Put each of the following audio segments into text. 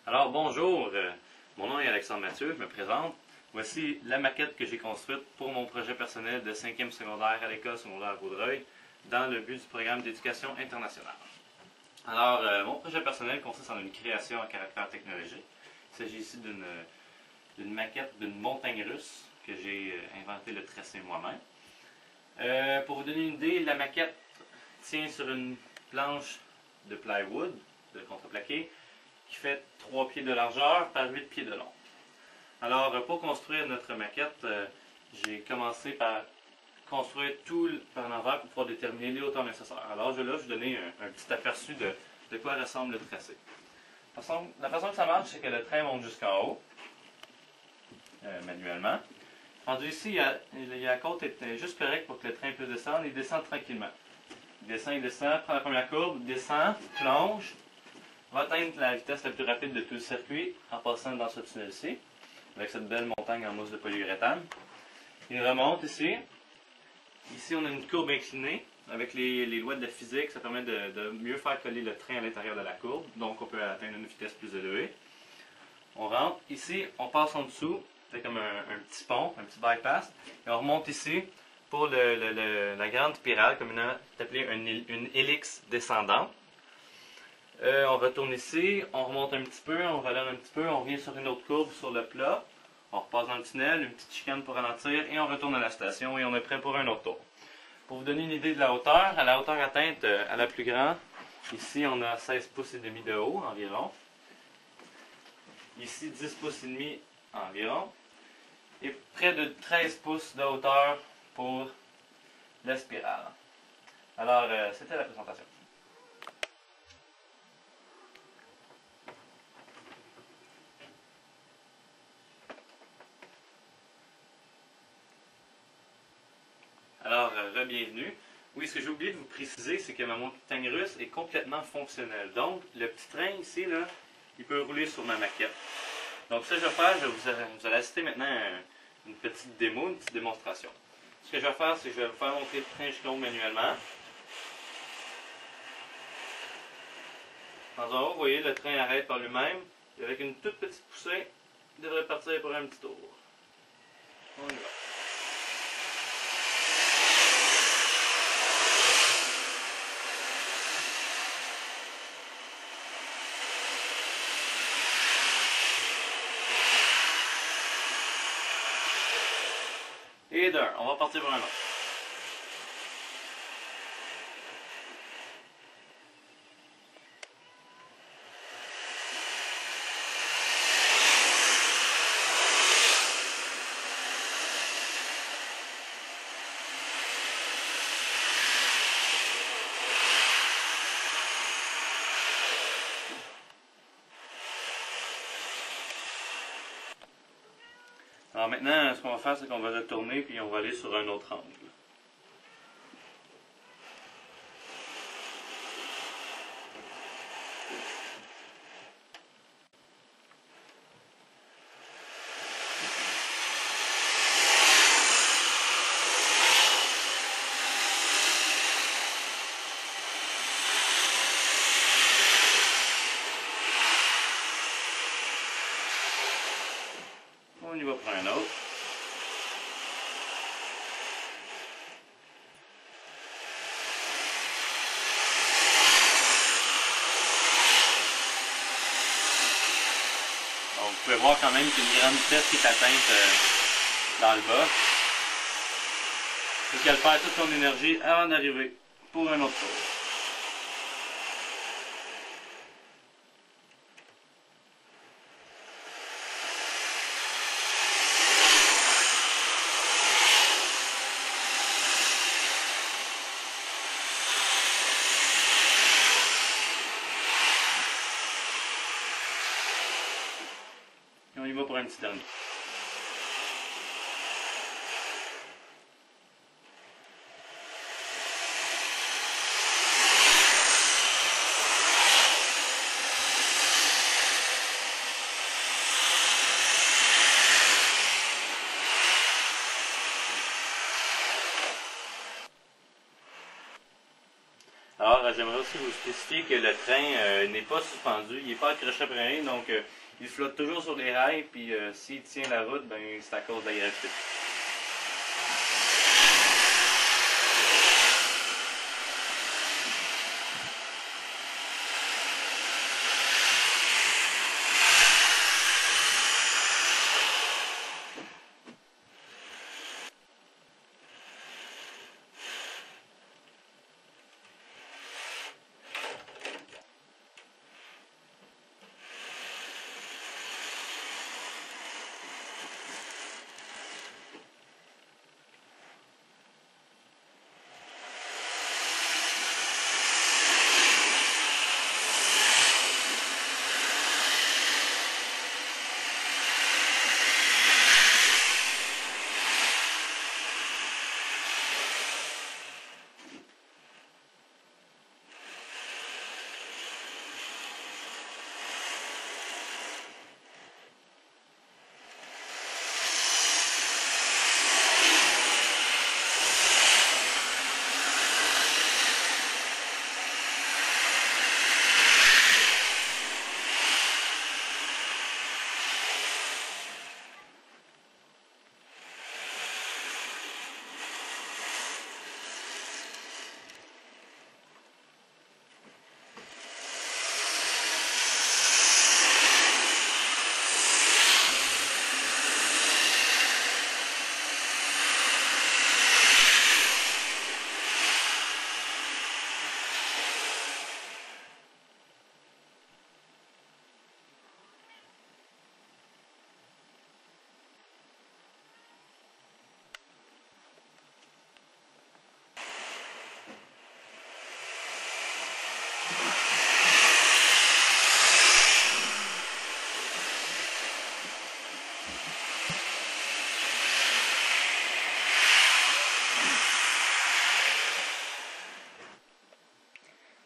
Alors bonjour, mon nom est Alexandre Mathieu, je me présente. Voici la maquette que j'ai construite pour mon projet personnel de 5e secondaire à l'école secondaire Vaudreuil dans le but du programme d'éducation internationale. Alors, mon projet personnel consiste en une création à caractère technologique. Il s'agit ici d'une maquette d'une montagne russe que j'ai inventé le tracé moi-même. Pour vous donner une idée, la maquette tient sur une planche de plywood, de contreplaqué, qui fait 3 pieds de largeur par 8 pieds de long. Alors, pour construire notre maquette, j'ai commencé par construire tout par l'envers pour pouvoir déterminer les hauteurs nécessaires. Alors, je vais vous donner un petit aperçu de quoi ressemble le tracé. La façon que ça marche, c'est que le train monte jusqu'en haut, manuellement. Rendu ici, la côte est juste correcte pour que le train puisse descendre. Il descend tranquillement. Il descend, prend la première courbe, descend, plonge, va atteindre la vitesse la plus rapide de tout le circuit en passant dans ce tunnel-ci, avec cette belle montagne en mousse de polyuréthane. Il remonte ici. Ici, on a une courbe inclinée. Avec les lois de la physique, ça permet de mieux faire coller le train à l'intérieur de la courbe, donc on peut atteindre une vitesse plus élevée. On rentre. Ici, on passe en dessous, c'est comme un petit pont, un petit bypass, et on remonte ici pour la grande spirale, communément appelée une hélice descendante. On retourne ici, on remonte un petit peu, on relève un petit peu, on revient sur une autre courbe sur le plat, on repasse dans le tunnel, une petite chicane pour ralentir, et on retourne à la station et on est prêt pour un autre tour. Pour vous donner une idée de la hauteur, à la hauteur atteinte à la plus grande, ici on a 16 pouces et demi de haut environ, ici 10 pouces et demi environ, et près de 13 pouces de hauteur pour la spirale. Alors, c'était la présentation. Alors, re-bienvenue. Oui, ce que j'ai oublié de vous préciser, c'est que ma montagne russe est complètement fonctionnelle. Donc, le petit train ici, là, il peut rouler sur ma maquette. Donc, ce que je vais faire, vous allez assister maintenant à une petite démo, une petite démonstration. Ce que je vais faire, c'est que je vais vous faire monter le train jusqu'en haut manuellement. Dans un haut, vous voyez, le train arrête par lui-même. Et avec une toute petite poussée, il devrait partir pour un petit tour. On y va. Et d'un, on va partir pour un autre. Alors maintenant, ce qu'on va faire, c'est qu'on va retourner puis on va aller sur un autre angle. On y va pour un autre. Donc, vous pouvez voir quand même qu'il y a une grande vitesse qui est atteinte dans le bas. Il faut qu'elle perd toute son énergie avant d'arriver pour un autre tour. Et on y va pour un petit dernier. Alors, j'aimerais aussi vous spécifier que le train n'est pas suspendu, il n'est pas accroché après rien, donc il flotte toujours sur les rails, puis s'il tient la route, ben c'est à cause de la gravité.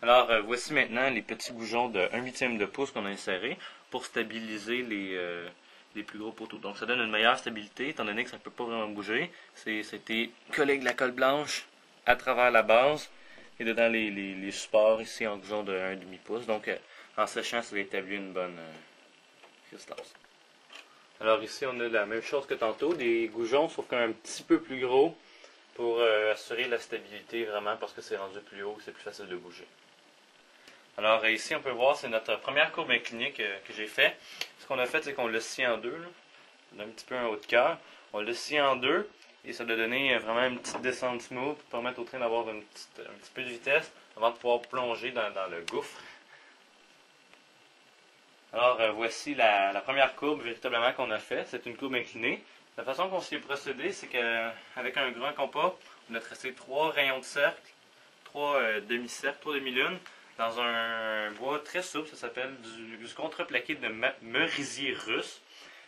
Alors, voici maintenant les petits goujons de 1/8 de pouce qu'on a insérés pour stabiliser les plus gros poteaux. Donc, ça donne une meilleure stabilité, étant donné que ça ne peut pas vraiment bouger. C'était collé avec de la colle blanche à travers la base et dedans les supports ici en goujons de 1/2 pouce. Donc, en séchant, ça va établir une bonne résistance. Alors ici, on a la même chose que tantôt, des goujons, sauf qu'un petit peu plus gros pour assurer la stabilité vraiment parce que c'est rendu plus haut, c'est plus facile de bouger. Alors ici, on peut voir, c'est notre première courbe inclinée que j'ai fait. Ce qu'on a fait, c'est qu'on l'a scié en deux, là. On a un petit peu un haut de cœur. On l'a scié en deux et ça a donné vraiment une petite descente smooth pour permettre au train d'avoir un petit peu de vitesse avant de pouvoir plonger dans le gouffre. Alors voici la première courbe véritablement qu'on a fait. C'est une courbe inclinée. La façon qu'on s'y est procédé, c'est qu'avec un grand compas, on a tracé 3 rayons de cercle, 3 demi-cercles, 3 demi-lunes, dans un bois très souple, ça s'appelle du contreplaqué de merisier russe.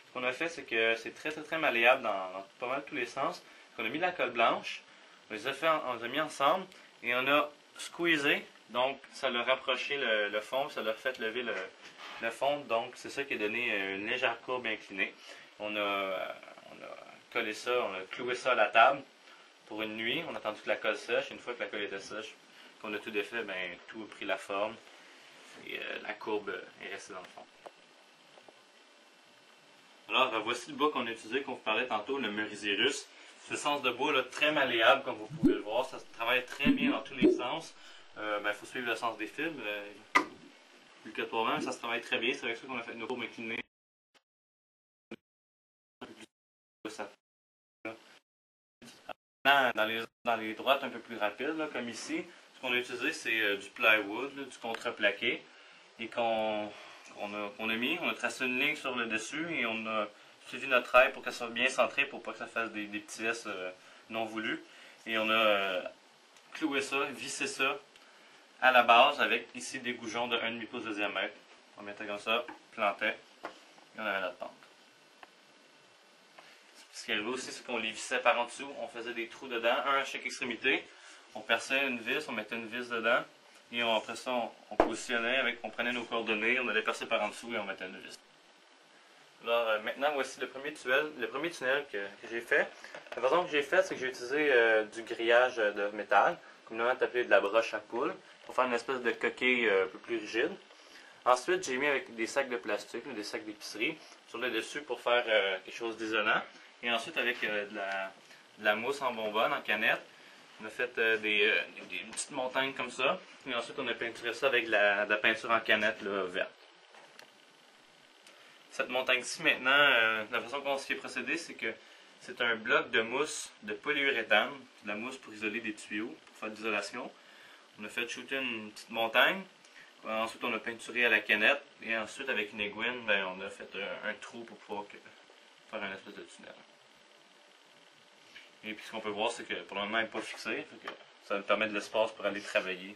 Ce qu'on a fait, c'est que c'est très malléable dans pas mal tous les sens. On a mis de la colle blanche, on les a mis ensemble et on a squeezé, donc ça a rapproché le fond, ça a fait lever le fond, donc c'est ça qui a donné une légère courbe inclinée. On a collé ça, on a cloué ça à la table pour une nuit, on a attendu que la colle sèche, une fois que la colle était sèche, qu'on a tout défait, ben, tout a pris la forme et la courbe est restée dans le fond. Alors voici le bois qu'on a utilisé, qu'on vous parlait tantôt, le merisier russe. Ce sens de bois là, très malléable, comme vous pouvez le voir, ça se travaille très bien dans tous les sens. Il faut suivre le sens des fibres. Le cas pour même, ça se travaille très bien, c'est avec ça qu'on a fait nos courbes inclinées. Dans les droites un peu plus rapides, là, comme ici, ce qu'on a utilisé, c'est du plywood, là, du contreplaqué, et qu'on a mis. On a tracé une ligne sur le dessus et on a suivi notre rail pour qu'elle soit bien centrée pour pas que ça fasse des petits S non voulus. Et on a cloué ça, vissé ça à la base avec ici des goujons de 1,5 pouce de diamètre. On mettait comme ça, plantait, et on avait notre pente. Ce qui arrivait aussi, c'est qu'on les vissait par en dessous, on faisait des trous dedans, un à chaque extrémité. On perçait une vis, on mettait une vis dedans, et après ça, on positionnait, on prenait nos coordonnées, on allait percer par en dessous et on mettait une vis. Alors maintenant, voici le premier tunnel que j'ai fait. La façon que j'ai fait, c'est que j'ai utilisé du grillage de métal, communément appelé de la broche à poule. pour faire une espèce de coquille un peu plus rigide. Ensuite, j'ai mis avec des sacs de plastique, des sacs d'épicerie, sur le dessus pour faire quelque chose d'isolant. Et ensuite, avec de la mousse en bonbonne, en canette, on a fait des petites montagnes comme ça. Et ensuite, on a peinturé ça avec de la peinture en canette là, verte. Cette montagne-ci, maintenant, la façon qu'on s'y est procédé, c'est que c'est un bloc de mousse de polyuréthane, de la mousse pour isoler des tuyaux, pour faire de l'isolation. On a fait shooter une petite montagne. Ensuite, on a peinturé à la canette. Et ensuite, avec une aiguine, ben, on a fait un trou pour pouvoir faire un espèce de tunnel. Et puis, ce qu'on peut voir, c'est que pour le moment, il n'est pas fixé. Fait que ça nous permet de l'espace pour aller travailler.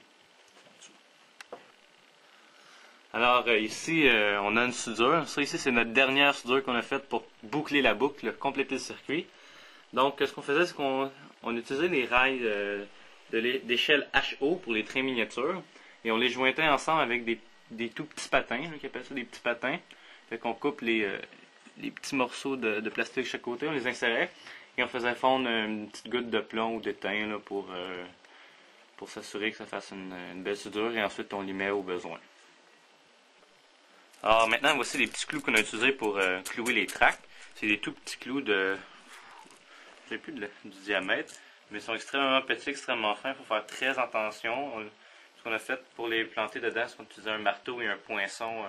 Alors, ici, on a une soudure. Ça, ici, c'est notre dernière soudure qu'on a faite pour boucler la boucle, compléter le circuit. Donc, ce qu'on faisait, c'est qu'on utilisait les rails d'échelle HO pour les trains miniatures. Et on les jointait ensemble avec des tout petits patins, qui appellent ça des petits patins. Fait qu'on coupe les petits morceaux de plastique de chaque côté, on les insérait. Et on faisait fondre une petite goutte de plomb ou d'étain là, pour s'assurer que ça fasse une belle soudure. Et ensuite, on l'y met au besoin. Alors maintenant, voici les petits clous qu'on a utilisés pour clouer les tracks. C'est des tout petits clous de... je ne sais plus du diamètre, mais ils sont extrêmement petits, extrêmement fins. Il faut faire très attention. Ce qu'on a fait pour les planter dedans, c'est qu'on utilisait un marteau et un poinçon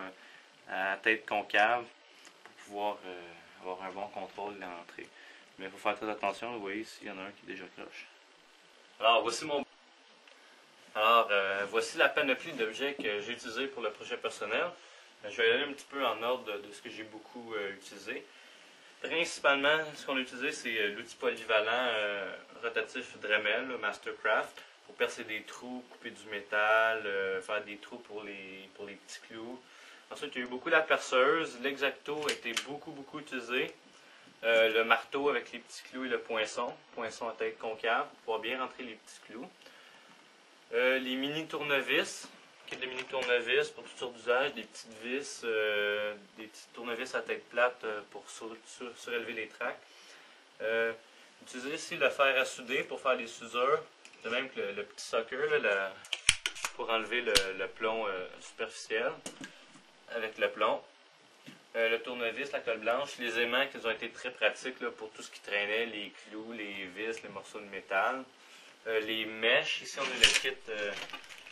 à tête concave pour pouvoir avoir un bon contrôle de l'entrée. Mais il faut faire très attention. Vous voyez ici, il y en a un qui est déjà croche. Alors, voici la panoplie d'objets que j'ai utilisés pour le projet personnel. Je vais aller un petit peu en ordre de ce que j'ai beaucoup utilisé. Principalement, ce qu'on a utilisé, c'est l'outil polyvalent rotatif Dremel, le Mastercraft, pour percer des trous, couper du métal, faire des trous pour les petits clous. Ensuite, il y a eu beaucoup la perceuse. L'X-Acto a été beaucoup utilisé. Le marteau avec les petits clous et le poinçon à tête concave, pour pouvoir bien rentrer les petits clous. Les mini tournevis. De mini tournevis pour toutes sortes d'usages, des petites vis, des petits tournevis à tête plate pour surélever les tracks. Utiliser ici le fer à souder pour faire des soudures, de même que le petit sucker là, pour enlever le plomb superficiel avec le plomb. Le tournevis, la colle blanche, les aimants qui ont été très pratiques là, pour tout ce qui traînait, les clous, les vis, les morceaux de métal. Les mèches, ici on a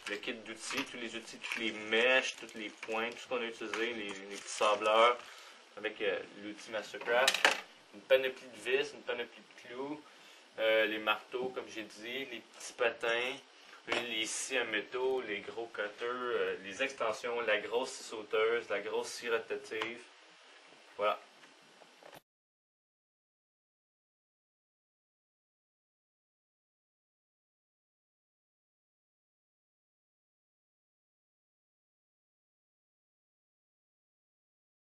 le kit d'outils, tous les outils, toutes les mèches, toutes les pointes, tout ce qu'on a utilisé, les petits sableurs avec l'outil Mastercraft, une panoplie de vis, une panoplie de clous, les marteaux, comme j'ai dit, les petits patins, les scies à métaux, les gros cutters, les extensions, la grosse scie sauteuse, la grosse scie rotative. Voilà.